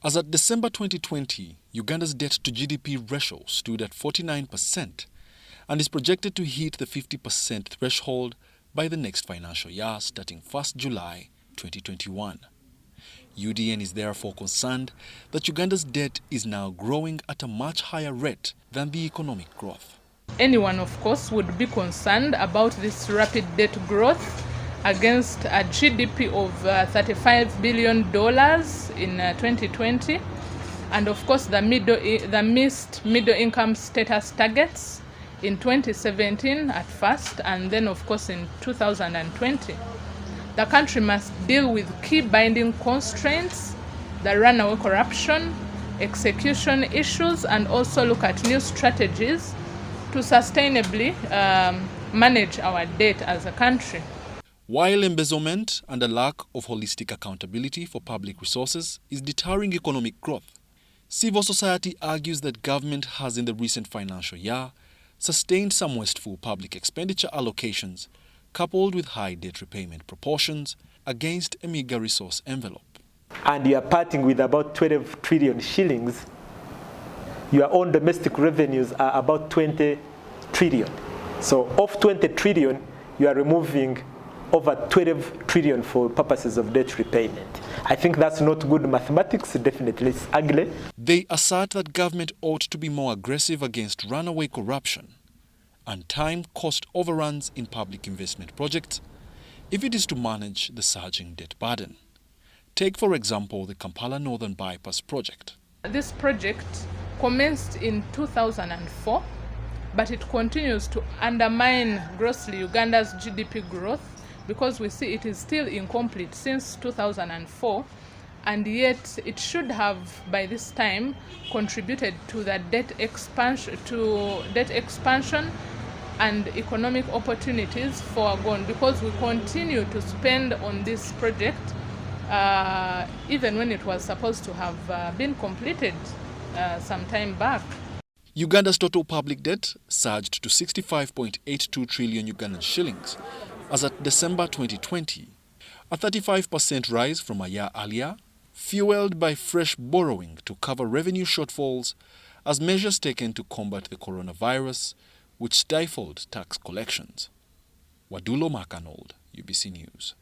As at December 2020, Uganda's debt-to-GDP ratio stood at 49% and is projected to hit the 50% threshold by the next financial year starting 1st July 2021. UDN is therefore concerned that Uganda's debt is now growing at a much higher rate than the economic growth. Anyone, of course, would be concerned about this rapid debt growth against a GDP of $35 billion in 2020, and of course the missed middle income status targets in 2017 at first, and then of course in 2020. The country must deal with key binding constraints, the runaway corruption, execution issues, and also look at new strategies to sustainably manage our debt as a country. While embezzlement and a lack of holistic accountability for public resources is deterring economic growth, civil society argues that government has in the recent financial year sustained some wasteful public expenditure allocations coupled with high debt repayment proportions against a meager resource envelope. And you are parting with about 12 trillion shillings. Your own domestic revenues are about 20 trillion. So of 20 trillion, you are removing over 12 trillion for purposes of debt repayment. I think that's not good mathematics, definitely it's ugly. They assert that government ought to be more aggressive against runaway corruption and time cost overruns in public investment projects if it is to manage the surging debt burden. Take, for example, the Kampala Northern Bypass project. This project commenced in 2004, but it continues to undermine grossly Uganda's GDP growth because we see it is still incomplete since 2004, and yet it should have by this time contributed to the debt expansion and economic opportunities foregone, because we continue to spend on this project even when it was supposed to have been completed some time back. Uganda's total public debt surged to 65.82 trillion Ugandan shillings as at December 2020, a 35% rise from a year earlier, fueled by fresh borrowing to cover revenue shortfalls as measures taken to combat the coronavirus, which stifled tax collections. Wadulo, UBC News.